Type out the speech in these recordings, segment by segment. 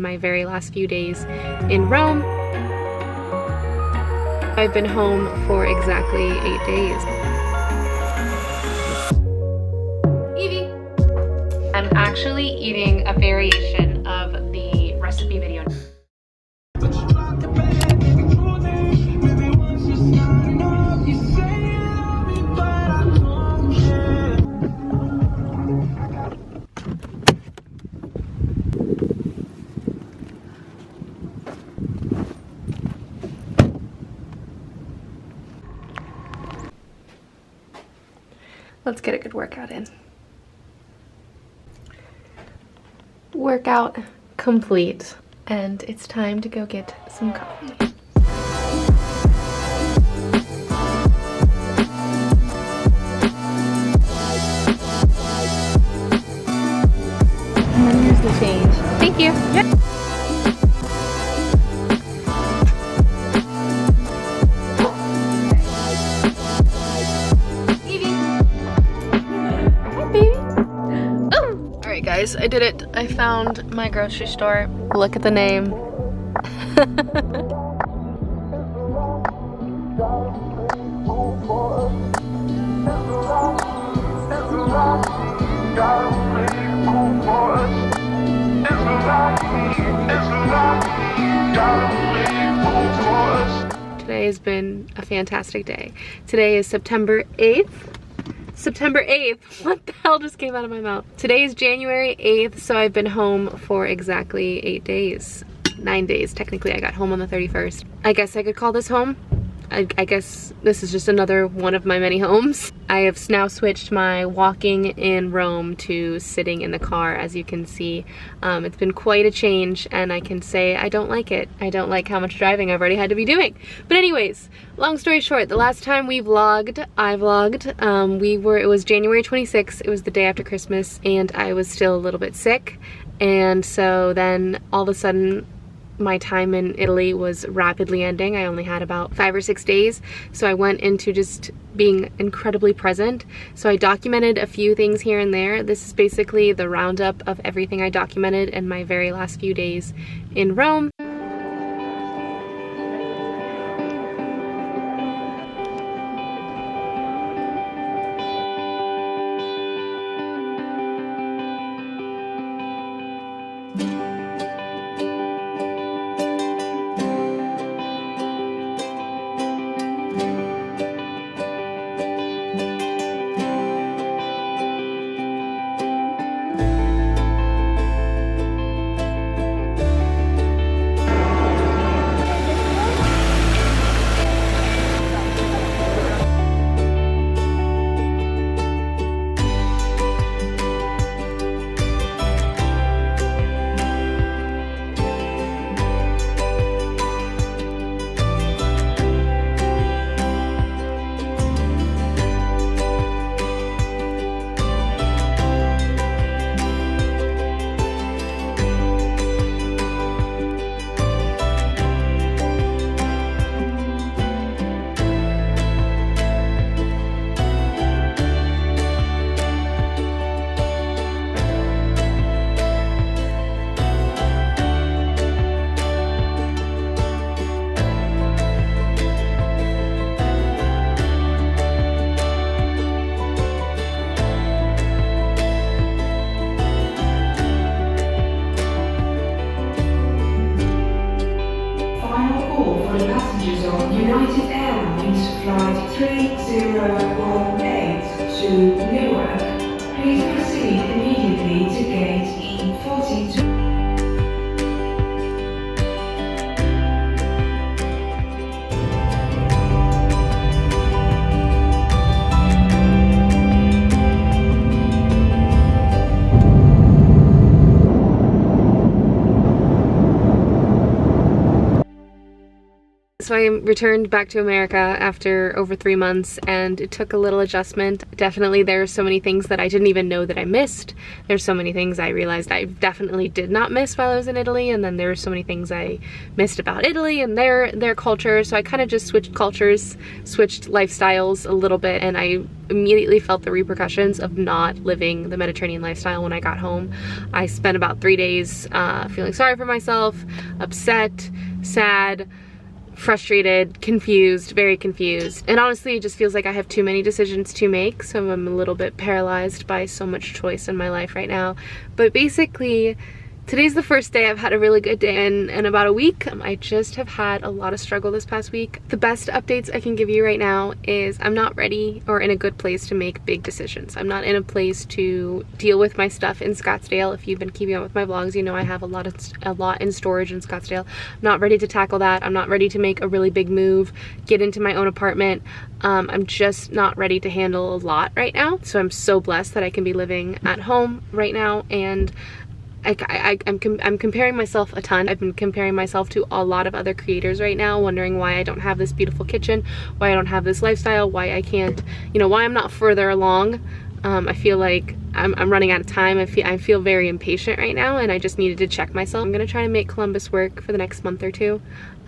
My very last few days in Rome. I've been home for exactly 8 days. Evie! I'm actually eating a variation of the recipe video. Let's get a good workout in. Workout complete, and it's time to go get some coffee. And then here's the change. Thank you. Yep. Guys, I did it. I found my grocery store. Look at the name. Today has been a fantastic day. Today is September 8th. September 8th. What the hell just came out of my mouth? Today is January 8th, so I've been home for exactly 8 days. 9 days, technically. I got home on the 31st. I guess I could call this home. I guess this is just another one of my many homes. I have now switched my walking in Rome to sitting in the car, as you can see. It's been quite a change, and I can say I don't like it. I don't like how much driving I've already had to be doing. But anyways, long story short, the last time I vlogged, it was January 26th. It was the day after Christmas, and I was still a little bit sick. And so then all of a sudden, my time in Italy was rapidly ending. I only had about 5 or 6 days, so I went into just being incredibly present. So I documented a few things here and there. This is basically the roundup of everything I documented in my very last few days in Rome. United Airlines flight 3018 to Newark. Please proceed immediately to gate E42. So I returned back to America after over 3 months, and it took a little adjustment. Definitely there are so many things that I didn't even know that I missed. There's so many things I realized I definitely did not miss while I was in Italy, and then there were so many things I missed about Italy and their culture. So I kind of just switched cultures, switched lifestyles a little bit, and I immediately felt the repercussions of not living the Mediterranean lifestyle when I got home. I spent about 3 days feeling sorry for myself, upset, sad, frustrated, confused, very confused. And honestly, it just feels like I have too many decisions to make, so I'm a little bit paralyzed by so much choice in my life right now. But basically, today's the first day I've had a really good day in about a week. I just have had a lot of struggle this past week. The best updates I can give you right now is I'm not ready or in a good place to make big decisions. I'm not in a place to deal with my stuff in Scottsdale. If you've been keeping up with my vlogs, you know I have a lot in storage in Scottsdale. I'm not ready to tackle that. I'm not ready to make a really big move, get into my own apartment. I'm just not ready to handle a lot right now. So I'm so blessed that I can be living at home right now, and I'm comparing myself a ton. I've been comparing myself to a lot of other creators right now, wondering why I don't have this beautiful kitchen, why I don't have this lifestyle, why I can't, you know, why I'm not further along. I feel like I'm running out of time. I feel very impatient right now, and I just needed to check myself. I'm gonna try to make Columbus work for the next month or two.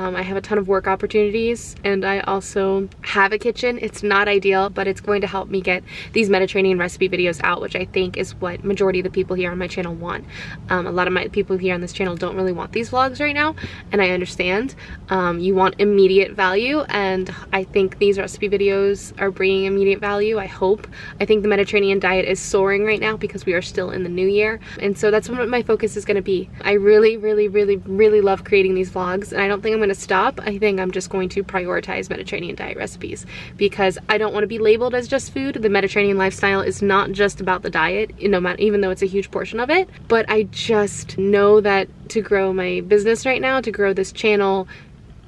I have a ton of work opportunities, and I also have a kitchen. It's not ideal, but it's going to help me get these Mediterranean recipe videos out, which I think is what majority of the people here on my channel want. A lot of my people here on this channel don't really want these vlogs right now, and I understand. You want immediate value, and I think these recipe videos are bringing immediate value, I hope. I think the Mediterranean diet is soaring right now because we are still in the new year, and so that's what my focus is going to be. I really love creating these vlogs, and I don't think I'm going to stop. I think I'm just going to prioritize Mediterranean diet recipes because I don't want to be labeled as just food. The Mediterranean lifestyle is not just about the diet, even though it's a huge portion of it, but I just know that to grow my business right now, to grow this channel,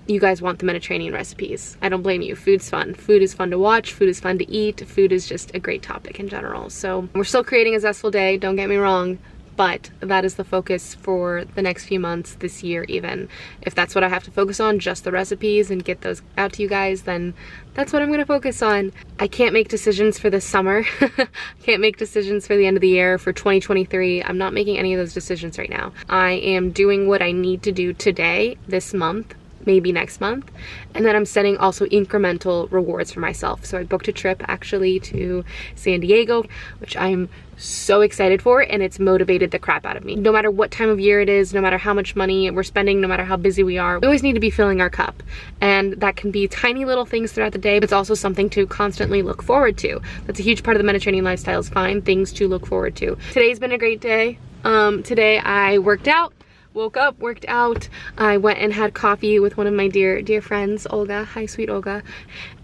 you guys want the Mediterranean recipes. I don't blame you. Food's fun. Food is fun to watch. Food is fun to eat. Food is just a great topic in general. So we're still creating a zestful day, don't get me wrong, but that is the focus for the next few months, this year even. If that's what I have to focus on, just the recipes and get those out to you guys, then that's what I'm gonna focus on. I can't make decisions for this summer. Can't make decisions for the end of the year, for 2023. I'm not making any of those decisions right now. I am doing what I need to do today, this month, maybe next month, and then I'm setting also incremental rewards for myself. So I booked a trip actually to San Diego, which I'm so excited for, and it's motivated the crap out of me. No matter what time of year it is, no matter how much money we're spending, no matter how busy we are, we always need to be filling our cup, and that can be tiny little things throughout the day, but it's also something to constantly look forward to. That's a huge part of the Mediterranean lifestyle, is find things to look forward to. Today's been a great day. Today I worked out. Woke up, worked out. I went and had coffee with one of my dear friends, Olga. Hi, sweet Olga.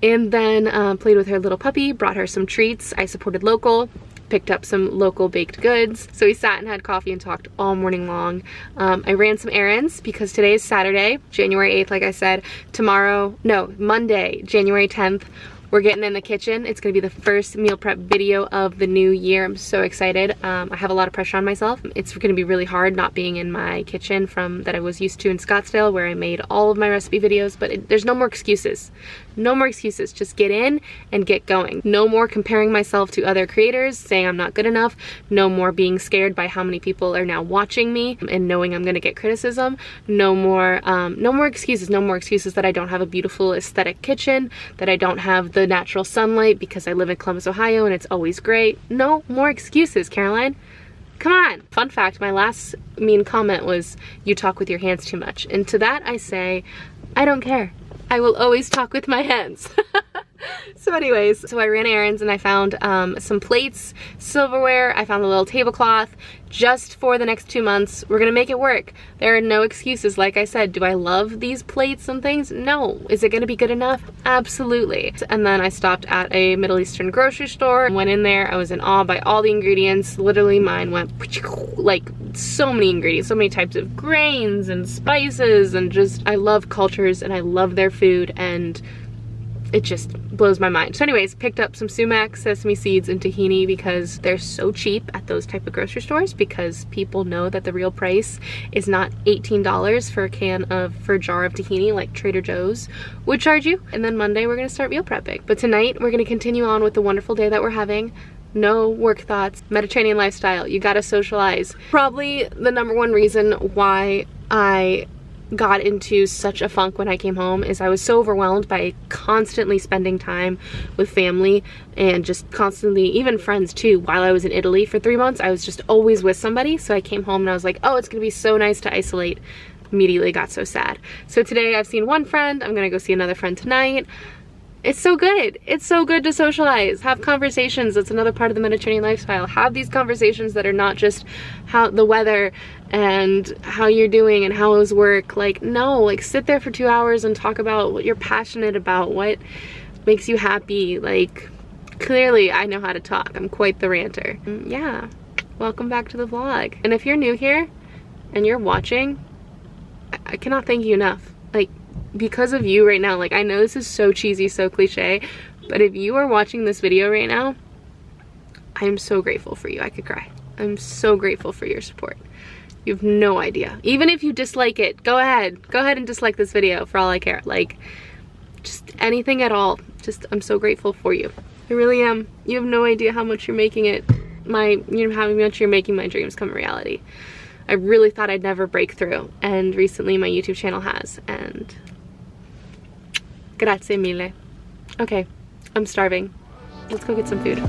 And then played with her little puppy, brought her some treats. I supported local, picked up some local baked goods. So we sat and had coffee and talked all morning long. I ran some errands because today is Saturday, January 8th, like I said. Monday, January 10th. We're getting in the kitchen. It's gonna be the first meal prep video of the new year. I'm so excited. I have a lot of pressure on myself. It's gonna be really hard not being in my kitchen that I was used to in Scottsdale, where I made all of my recipe videos, but there's no more excuses. No more excuses. Just get in and get going. No more comparing myself to other creators, saying I'm not good enough. No more being scared by how many people are now watching me and knowing I'm gonna get criticism. No more excuses. No more excuses that I don't have a beautiful aesthetic kitchen, that I don't have the natural sunlight because I live in Columbus, Ohio, and it's always great. No more excuses, Caroline. Come on. Fun fact, my last mean comment was, you talk with your hands too much. And to that I say, I don't care. I will always talk with my hands. So anyways, so I ran errands and I found some plates, silverware, I found a little tablecloth just for the next 2 months. We're gonna make it work. There are no excuses. Like I said, do I love these plates and things? No. Is it gonna be good enough? Absolutely. And then I stopped at a Middle Eastern grocery store, went in there, I was in awe by all the ingredients. Literally mine went like so many ingredients, so many types of grains and spices, and just, I love cultures and I love their food, and it just blows my mind. So anyways, picked up some sumac, sesame seeds, and tahini because they're so cheap at those type of grocery stores, because people know that the real price is not $18 for a jar of tahini like Trader Joe's would charge you. And then Monday we're gonna start meal prepping. But tonight we're gonna continue on with the wonderful day that we're having. No work thoughts, Mediterranean lifestyle, you gotta socialize. Probably the #1 reason why I got into such a funk when I came home is I was so overwhelmed by constantly spending time with family and just constantly, even friends too. While I was in Italy for 3 months, I was just always with somebody. So I came home and I was like, oh, it's gonna be so nice to isolate. Immediately got so sad. So today I've seen one friend, I'm gonna go see another friend tonight. It's so good. It's so good to socialize, have conversations. That's another part of the Mediterranean lifestyle. Have these conversations that are not just how the weather and how you're doing and how was work. Like, no, like sit there for 2 hours and talk about what you're passionate about, what makes you happy. Like, clearly I know how to talk. I'm quite the ranter. Yeah, welcome back to the vlog. And if you're new here and you're watching, I cannot thank you enough. Like, because of you right now, like I know this is so cheesy, so cliche, but if you are watching this video right now, I'm so grateful for you. I could cry. I'm so grateful for your support. You have no idea. Even if you dislike it, go ahead and dislike this video for all I care. Like, just anything at all. Just, I'm so grateful for you. I really am. You have no idea how much you're making it, how much you're making my dreams come reality. I really thought I'd never break through, and recently my YouTube channel has, and grazie mille. Okay, I'm starving. Let's go get some food.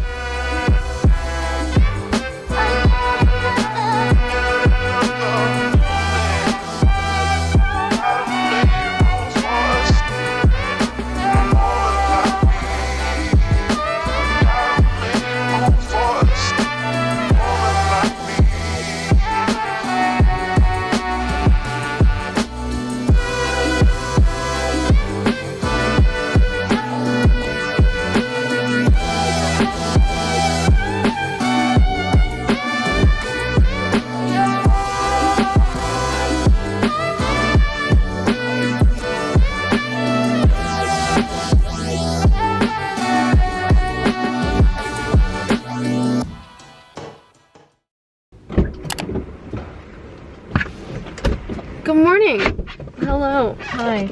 Good morning. Hello. Hi.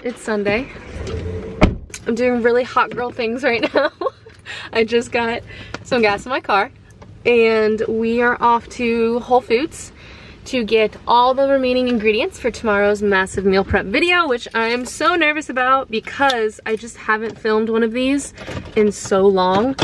It's Sunday. I'm doing really hot girl things right now. I just got some gas in my car and we are off to Whole Foods to get all the remaining ingredients for tomorrow's massive meal prep video, which I'm so nervous about because I just haven't filmed one of these in so long.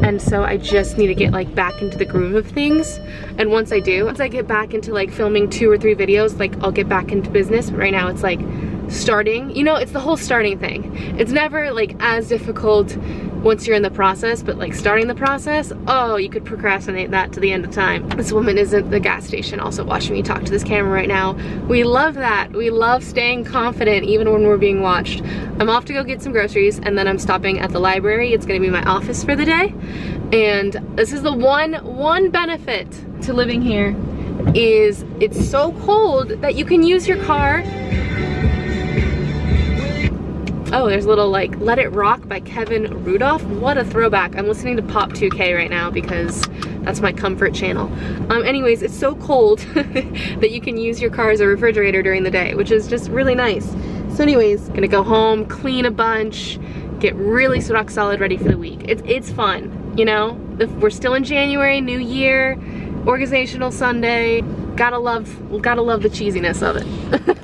And so I just need to get like back into the groove of things. And once I get back into like filming 2 or 3 videos, like I'll get back into business. But right now it's like starting, you know, it's the whole starting thing. It's never like as difficult once you're in the process, but like starting the process, oh, you could procrastinate that to the end of time. This woman is at the gas station also watching me talk to this camera right now. We love that. We love staying confident even when we're being watched. I'm off to go get some groceries and then I'm stopping at the library. It's gonna be my office for the day. And this is the one benefit to living here is it's so cold that you can use your car. Oh, there's a little like Let It Rock by Kevin Rudolph. What a throwback. I'm listening to Pop 2K right now because that's my comfort channel. Anyways, it's so cold that you can use your car as a refrigerator during the day, which is just really nice. So anyways, gonna go home, clean a bunch, get really rock solid ready for the week. It's fun, you know? We're still in January, new year, organizational Sunday. Gotta love the cheesiness of it.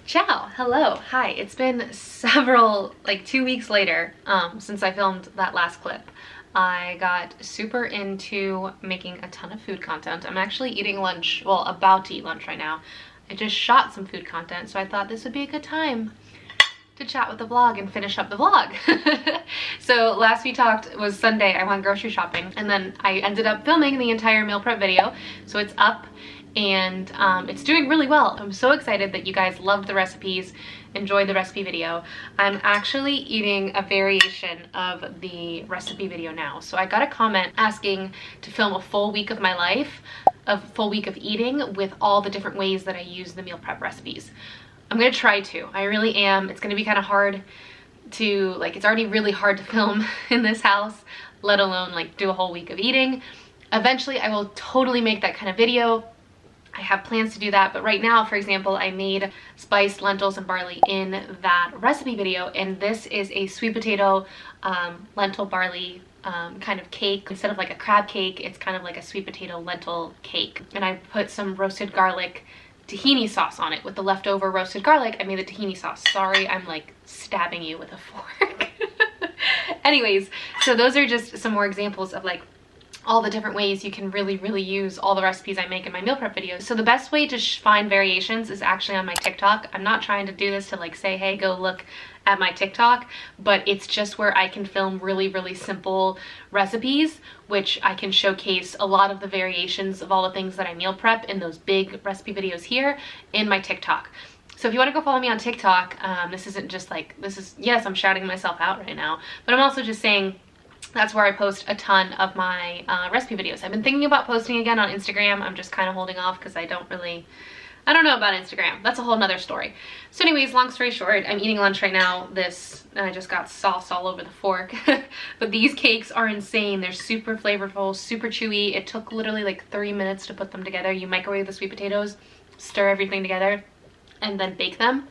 Ciao, hello, hi. It's been several, like 2 weeks later since I filmed that last clip. I got super into making a ton of food content. I'm actually eating lunch, well, about to eat lunch right now. I just shot some food content, so I thought this would be a good time to chat with the vlog and finish up the vlog. So last we talked was Sunday. I went grocery shopping and then I ended up filming the entire meal prep video. So it's up and it's doing really well. I'm so excited that you guys loved the recipes, enjoyed the recipe video. I'm actually eating a variation of the recipe video now. So I got a comment asking to film a full week of my life, a full week of eating with all the different ways that I use the meal prep recipes. I'm gonna try to. I really am. It's gonna be kind of hard to, like, it's already really hard to film in this house, let alone like do a whole week of eating. Eventually I will totally make that kind of video. I have plans to do that, but right now, for example, I made spiced lentils and barley in that recipe video, and this is a sweet potato lentil barley kind of cake. Instead of like a crab cake, it's kind of like a sweet potato lentil cake. And I put some roasted garlic tahini sauce on it. With the leftover roasted garlic, I made the tahini sauce. Sorry, I'm like stabbing you with a fork. Anyways, so those are just some more examples of like all the different ways you can really use all the recipes I make in my meal prep videos. So the best way to find variations is actually on my TikTok. I'm not trying to do this to like say, hey, go look at my TikTok, but it's just where I can film really simple recipes, which I can showcase a lot of the variations of all the things that I meal prep in those big recipe videos here in my TikTok. So if you want to go follow me on TikTok, this isn't just like, yes, I'm shouting myself out right now, but I'm also just saying that's where I post a ton of my recipe videos. I've been thinking about posting again on Instagram. I'm just kind of holding off because I don't know about Instagram. That's a whole nother story. So anyways, long story short, I'm eating lunch right now. And I just got sauce all over the fork. But these cakes are insane. They're super flavorful, super chewy. It took literally like 3 minutes to put them together. You microwave the sweet potatoes, stir everything together, and then bake them.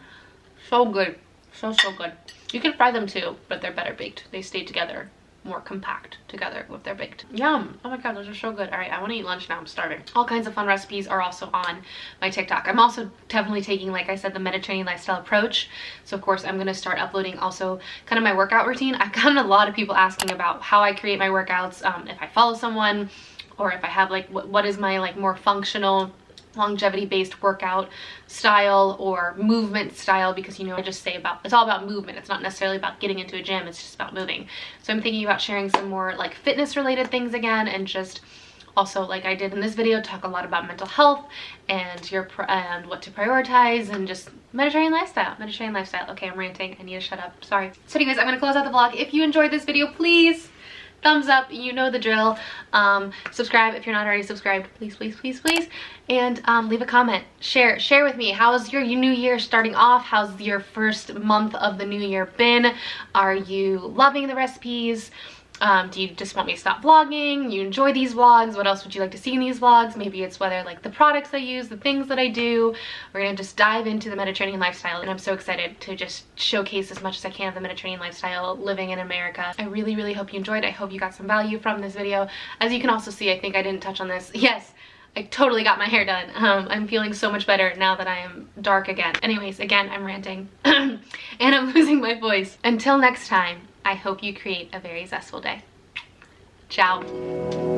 So good. So good. You can fry them too, but they're better baked. They stay together more compact together if they're baked. Yum. Oh my god, those are so good. All right, I want to eat lunch now. I'm starving. All kinds of fun recipes are also on my TikTok. I'm also definitely taking, like I said, the Mediterranean lifestyle approach. So of course I'm going to start uploading also kind of my workout routine. I've gotten a lot of people asking about how I create my workouts, if I follow someone, or if I have like what is my like more functional longevity based workout style or movement style, because, you know, I just say it's all about movement. It's not necessarily about getting into a gym, it's just about moving. So I'm thinking about sharing some more like fitness related things again, and just also, like I did in this video, talk a lot about mental health and what to prioritize, and just Mediterranean lifestyle. Okay, I'm ranting. I need to shut up. Sorry. So anyways, I'm gonna close out the vlog. If you enjoyed this video, please thumbs up, you know the drill. Subscribe if you're not already subscribed, please, and leave a comment. Share with me, how's your new year starting off? How's your first month of the new year been? Are you loving the recipes? Do you just want me to stop vlogging? You enjoy these vlogs? What else would you like to see in these vlogs? Maybe it's whether like the products I use, the things that I do. We're gonna just dive into the Mediterranean lifestyle, and I'm so excited to just showcase as much as I can of the Mediterranean lifestyle living in America. I really hope you enjoyed. I hope you got some value from this video. As you can also see, I think I didn't touch on this. Yes, I totally got my hair done. I'm feeling so much better now that I am dark again. Anyways, again, I'm ranting and I'm losing my voice. Until next time, I hope you create a very zestful day. Ciao.